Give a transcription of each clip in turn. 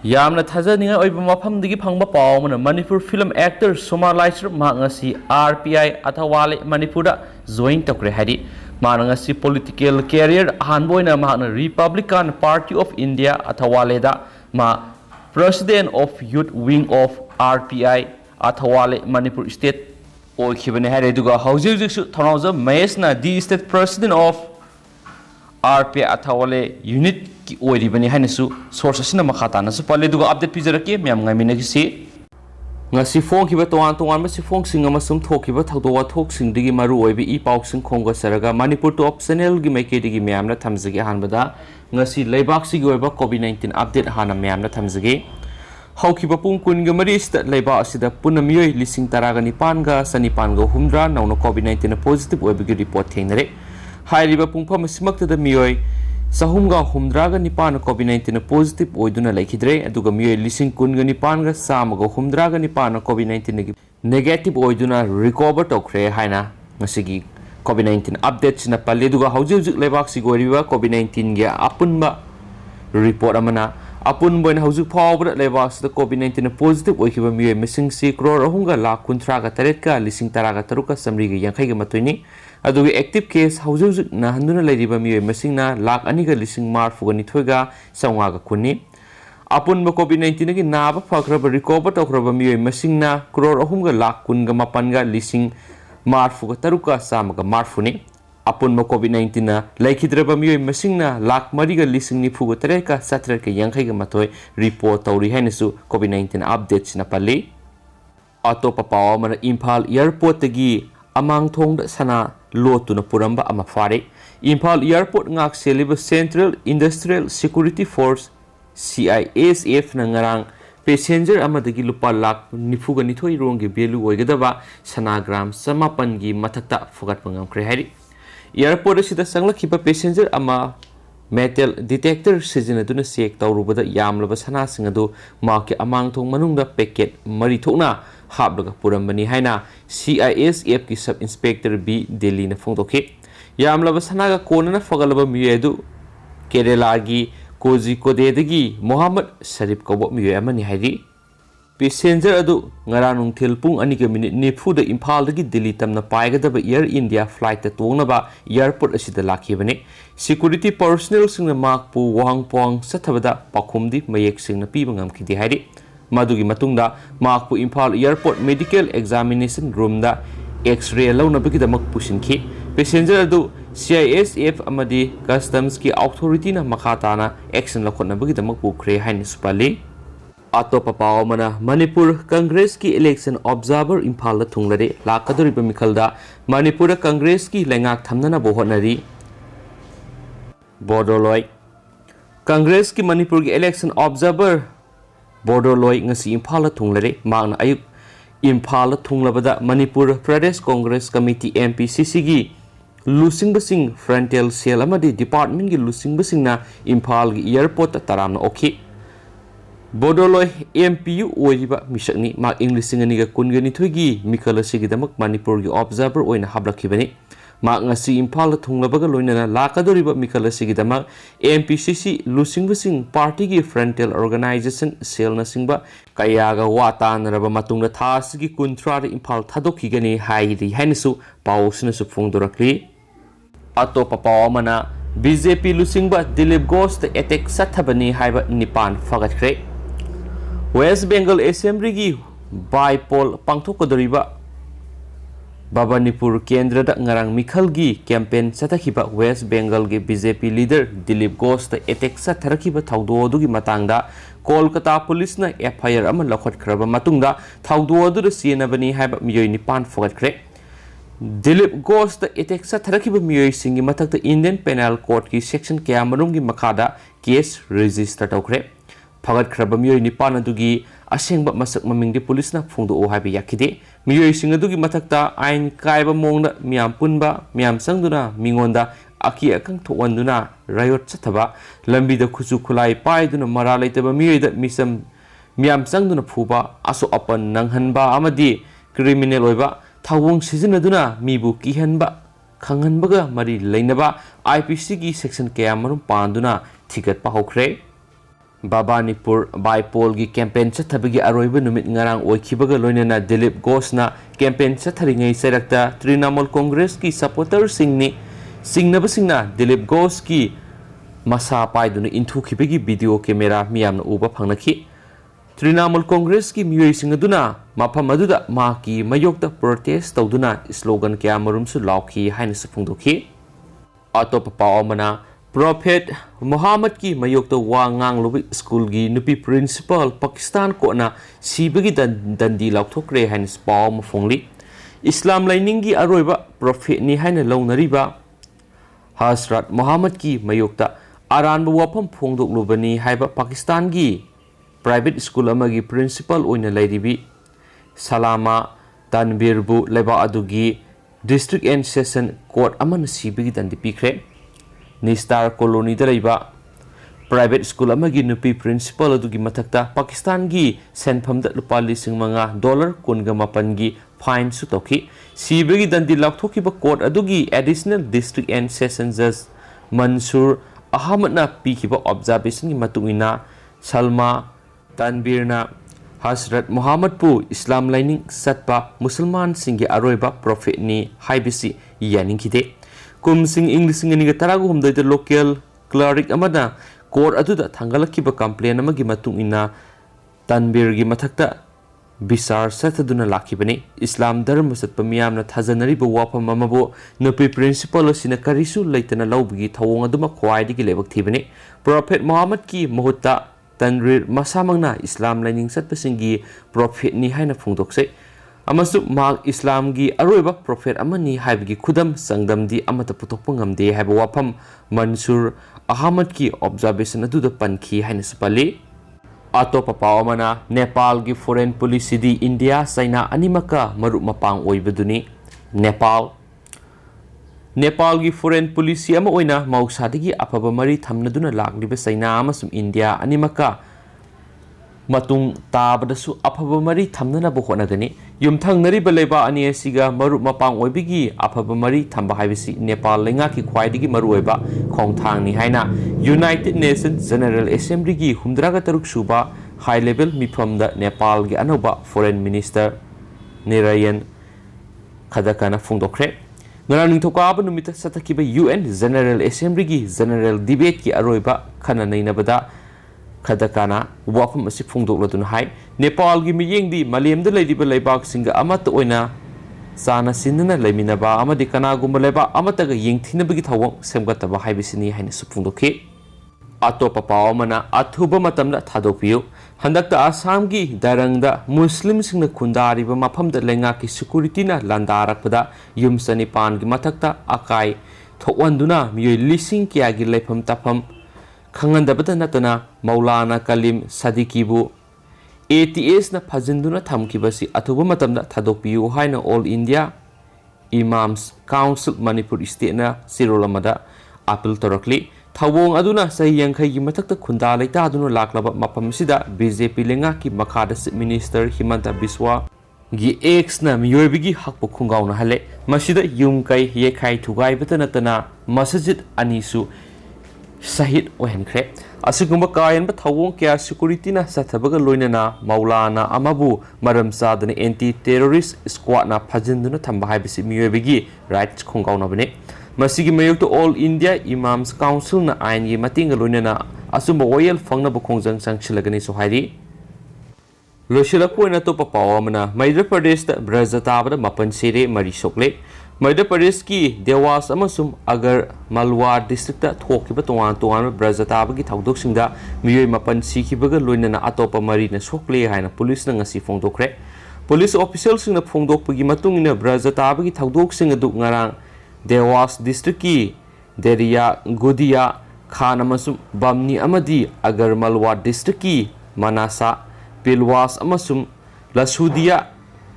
ꯌꯥꯝꯅ ꯊꯥꯖꯅꯤꯡꯉꯥꯏ ꯑꯣꯏꯕ ꯃꯐꯝꯗꯒꯤ ꯐꯪꯕ ꯄꯥꯎ ꯑꯃꯅ ꯃꯅꯤꯄꯨꯔ ꯐꯤꯂꯝ ꯑꯦꯛꯇꯔ ꯁꯣꯃꯥ ꯂꯥꯏꯁ꯭ꯔꯝ ꯃꯍꯥꯛ ꯉꯁꯤ RPI ꯑꯊꯋꯥꯂꯦ ꯃꯅꯤꯄꯨꯔꯗ ꯖꯣꯏꯟ ꯇꯧꯈ꯭ꯔꯦ ꯍꯥꯏꯗꯤ ꯃꯍꯥꯛꯅ ꯉꯁꯤ ꯄꯣꯂꯤꯇꯤꯀꯦꯜ ꯀꯦꯔꯤꯌꯔ ꯑꯍꯥꯟꯕ ꯑꯣꯏꯅ ꯃꯍꯥꯛꯅ ꯔꯤꯄꯕ꯭ꯂꯤꯀꯥꯟ ꯄꯥꯔꯇꯤ ꯑꯣꯐ ꯏꯟꯗꯤꯌꯥ ꯑꯊꯋꯥꯂꯦꯗ president of youth wing of RPI Athawale Manipur state ꯑꯣꯏꯈꯤꯕꯅꯤ ꯍꯥꯏꯔꯦ ꯑꯗꯨꯒ ꯍꯧꯖꯤꯛ ꯍꯧꯖꯤꯛꯁꯨ ꯊꯧꯅꯥꯎꯖꯝ ꯃꯍꯦꯁꯅ the state president of RPI Athawale unit की ओरिबनी हाइनसु सोर्स असिना मखा तानसु पले दुगा अपडेट पिजरके म्याम ngai ngasi phong khiba toan toan ma si phong sing ama sum thokiba thaudo wa thok sing digi maru oibi I pauk sing khonga saraga manipur to optional gi maike digi myam na thamjige hanbada ngasi leibak si gi oiba covid-19 update hana myam na thamjige haukiba pung kun ga mari sta leiba asida punamiyoi lising taraga nipan ga sanipan ga humdra nauna covid-19 positive oibi gi report thengnare hairiba pungpham simakta da miyoi Sahumga humdraga nipan COVID-19 positive oiduna laikhidre aduga miyoi lising kunga nipan ga samaga humdraga nipan COVID-19 negative oiduna recover tokre haina ngasigi COVID-19 updates na palle duga haujuk lebak sigoriba COVID-19 ga apunba report amana apun boina haujuk phawbra lebak sida COVID-19 positive oikiba miyoi missing si crore ahunga lakh kunthra ga taret ka lising taraga taruka samri ga yankhai ga matoini अदुगे active case हौजुजुक नहंदुना लेरिबा मियोय मसिंगना लाख अनिगा लिसिंग मार फुगनि थोइगा संवागा कुनि अपुनबा कोविड-19 गी नाबा फखरबा रिकवर तोखरबा मियोय मसिंगना करोड़ अहुमगा लाख कुनगा मपनगा लिसिंग मार फुगा तरुका सामगा मार फुनि अपुनबा कोविड-19 ना लैखिद्रबा मियोय मसिंगना लाख मरिगा लिसिंग नि फुगा तरेका सत्रका यांखैगा मथोय रिपोर्ट तौरी हैनसु कोविड-19 अपडेट्स ना पल्ली अतोपा पाव मन इम्फाल एयरपोर्ट तगी अमांग थोंग सना लोतुना पुरंबा अमा फारे Imphal airport ngak seliba Central Industrial Security Force CISF na ngarang passenger amadagi lupa lakh nifuga nithoi rong gi value oigadaba sanagram samapan gi mathakta fugat pangam kre hari airport sida sanglakhiba passenger ama metal detector sijinaduna check tawrubada yamlaba sana singadu maki amang thong manungda packet mari thokna हाबलगा पुरंबनी हाइना CISF की sub inspector B Delhi ने फोंदोखे यामलबा सनागा कोनना फगलबा मियेदु केरला की कोजिकोडेदगी मोहम्मद शरीफ कबो मिये अमनी हाइदी passenger अदु ngara nungthil pung ani ka minute nifu da imphal dagi Delhi tamna paigada Air India flight ta tongnaba airport asida lakhibani security personnel singna makpu wangpong sathabada pakhumdi mayek singna piba ngamkhidi haidi Madugi matungda makpu Imphal Airport Medical Examination Room da X-ray launabagi damak pusinki passenger adu CISF amadi customs ki authority na makhatana action lakhonabagi damak pukre hain supali atopa paw mana Manipur Congress ki election observer Imphal la thunglare lakadori bamikhalda Manipur Congress ki lengak thamnana bohonari Bodoloi Congress ki Manipur ki election observer Bodoloi ngasi Imphal la thunglare magna ayuk Imphal la thunglabada Manipur Pradesh Congress Committee MPCC gi lusing basing frontal cell amadi department gi lusing basing na Imphal gi airport taramna okhi Bodoloi MPU oiba misakni ma English ngani ga kungani thoigi mikhala sigi damak Manipur gi observer oina hablakibani ma ngasi Imphal la thunglabaga loinana lakadoriba mikhala sigi damak MPCC lusing basing party gi frontal organization cell na singba kayaga watan raba matungna thasigi kunthra Imphal thadokhi gani hairi hainisu pausna su phongdorakli atopa pawamana BJP lusingba Dilip Ghosh attack sathabani haiba nipan fagatkre West Bengal Assembly gi bypoll pangthokadoriba Babanipur Kendra da ngarang mikhal gi campaign satakhiba West Bengal gi BJP leader Dilip Ghosh ta attack satharakhiba thaudo du gi matangda Kolkata police na FIR ama lakhot khraba matungda thaudo du da sienabani haiba miyoi nipan fogatkre Dilip Ghosh ta attack satharakhiba miyoi singi mathakta Indian Penal Code ki section kyamarung gi makhada case register tawkre Fagat kraba miyoi nipan adugi asengba masak mamingdi police na phungdo o haiba yakide miyoi sing adugi mathakta ain kaiba mongda miyam punba miyam sangduna mingonda aki akang thowanduna riot chathaba lambi da khusu khulai paiduna mara leitaba miyoi da misam miyam sangduna phuba aso apan nanghanba amadi criminal oiba thawung sizinaduna mibu kihanba khanghanbaga mari leinaba IPC gi section kayamarum panduna thigat pa hokre Babanipur Baipol gi campaign chathabagi aroiba numit ngarang oikhibaga loinana Dilip Ghosna campaign chatharingai serakta Trinamool Congress ki supporter singni singnabasingna Dilip Ghosh ki masa paiduna inthukibagi video camera miyamna uba phangnakhi Trinamool Congress ki miyoi singaduna mafam aduda ma ki mayokta protest tawduna slogan kya marumsu laukhi haina safungdokhi atop paomana Prophet Muhammad ki mayokta wa ngang lobi school gi nupi principal Pakistan ko na sibagi dandi laukthokre hain spaw mafongli Islam laining gi aroiba prophet ni haina launariba Hazrat Muhammad ki mayokta aran ba wapam phongdok lubani haiba Pakistan gi private school amagi principal oina lairibi Salama Tanvir bu leba adugi district and session court amana sibagi dandi pikre Nistar colony da private school amagi nupi principal adugi mathakta Pakistan gi senpham da lupa $5,000 kunga mapan gi fine su toki sibagi dandi lakthoki ba court adugi additional district and session judge Mansur Ahmad na pikiba observation gi matungina Salma Tanbirna Hazrat Muhammad pu Islam lining satpa Musulman singi aroiba prophet ni haibisi yaningkide Kumsing English ngani ga taragu humdai da local cleric amada court aduda thangalaki ba complaint amagi matung ina Tanbir gi mathakta bisar sataduna lakibani Islam dharma satpa miyamna thajanari ba wapam amabo nupi principal asina karisu leitana lawbigi thawong aduma khwaidi gi lebak thibani Prophet Muhammad ki mahutta Tanrir masamangna Islam lining satpa singi prophet ni haina phungdokse Amasu mag Islam gi aroiba prophet amani haibgi khudam sangdamdi amata putokpa ngamde haiba wapam Mansur Ahmad ki observation aduda pankhi haina sapali atopa pawamana Nepal gi foreign policy di India China animaka maru mapang oibaduni Nepal gi foreign policy ama oina mausadagi afaba mari thamnaduna lagliba China amasum India animaka matung tabadasu afaba mari thamnana bo honagani yumthangnari baleba ani asiga maru mapang oibigi afaba mari thamba haibisi Nepal lenga ki khwaidigi maru oiba khongthangni haina United Nations General Assembly gi 136 suba high level mifamda Nepal gi anoba foreign minister Narayan Khadakana phungdokre ngarang ningthoka ba numita satakiba UN General Assembly gi general debate ki aroiba khana nainabada Khadakana wafam asi phungdokladuna hai Nepal gi miyengdi malemda leidiba leibak singa amata oina sana sinna leiminaba amadi kanagumba leba amataga yengthinabagi thawong semgataba haibisini haina suphungdokhi atopa pawamana athuba matamda thadokpiu handakta Assam gi darangda Muslim singna khundariba mafamda lenga ki security na landarakpada yumsani pan gi mathakta akai thokwanduna miyoi lising kya gi leifam tafam khangandabata natana Maulana Kalim Sadiqibu ATS na phajinduna thamkibasi athuba matamda thadokpiu haina All India Imams Council Manipur State na sirolamada appeal torakli thawong aduna sahi yangkhai gi mathakta khunda leita aduna laklaba mapam sida BJP lenga ki makhada minister Himanta Biswa gi ex na miyoibigi hakpo khungauna hale masida yumkai yekhai thugai batanatana masjid anisu Sahid ohenkre asigumba kayan ba thawong kya security na sathabaga loinana Maulana amabu maram sadana anti terrorist squad na phajinduna thamba haibisi miyoibigi rights khongauna bane masigi mayok to All India Imams Council na ain gi matinga loinana asumba oil fangna ba khongjang sangchilagani so hairi loshila poina to papawamana Madhya Pradesh da Brajataba da mapan sere mari sokle Madhya Pradesh ki Dewas amasum Agar Malwar district da thokiba tongan Brajataba gi thawdok singda miyoi mapan sikibaga loinana atopa mari na sokle haina police na ngasi phongdokre police officials singna phongdokpagi matungina Brajataba gi thawdok sing adu ngarang Dewas district ki Deria Godia Khan amasum Bamni amadi Agar Malwar district ki Manasa Pilwas amasum Lasudia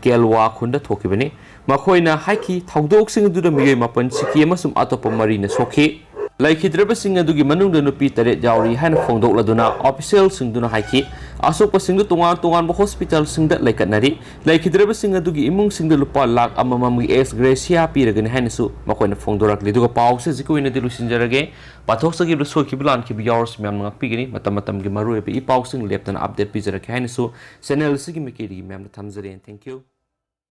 Kelwa khunda thokibani makoina haiki thawdok sing du da miyoi mapan siki amasum atopa marina sokhi laikhidraba sing adugi manungda nupi tare jawri haina phongdok laduna official sing duna haiki ꯑꯁꯣꯛꯄꯁꯤꯡꯗꯨ ꯇꯣꯉꯥꯟ-ꯇꯣꯉꯥꯟꯕ ꯍꯣꯁꯄꯤꯇꯥꯜꯁꯤꯡꯗ ꯂꯩꯈꯠꯅꯔꯤ꯫ ꯂꯩꯈꯤꯗ꯭ꯔꯕꯁꯤꯡ ꯑꯗꯨꯒꯤ ꯏꯃꯨꯡꯁꯤꯡꯗ ꯂꯨꯄꯥ ꯂꯥꯈ ꯑꯃꯃꯝꯒꯤ X ꯒ꯭ꯔꯦꯁꯤꯌꯥ ꯄꯤꯔꯒꯅꯤ ꯍꯥꯏꯅꯁꯨ ꯃꯈꯣꯏꯅ ꯐꯣꯡꯗꯣꯔꯛꯂꯤ꯫ ꯑꯗꯨꯒ ꯄꯥꯎꯁꯦ ꯍꯧꯖꯤꯛꯀꯤ ꯑꯣꯏꯅꯗꯤ ꯂꯣꯏꯁꯤꯟꯖꯔꯒꯦ꯫ ꯄꯥꯊꯣꯛꯆꯈꯤꯕ ꯁꯣꯏꯈꯤꯕ ꯂꯥꯟꯈꯤꯕ ꯌꯥꯎꯔꯁꯨ ꯃꯌꯥꯝꯅ ꯉꯥꯛꯄꯤꯒꯅꯤ꯫ ꯃꯇꯝ-ꯃꯇꯝꯒꯤ ꯃꯔꯨꯑꯣꯏꯕ ꯏ ꯄꯥꯎꯁꯤꯡ ꯂꯦꯞꯇꯅ ꯑꯞꯗꯦꯠ ꯄꯤꯖꯔꯛꯀꯦ ꯍꯥꯏꯅꯁꯨ ꯆꯦꯅꯦꯜ ꯑꯁꯤꯒꯤ ꯃꯥꯏꯀꯩꯗꯒꯤ ꯃꯌꯥꯝꯗ ꯊꯝꯖꯔꯤ꯫ Thank you.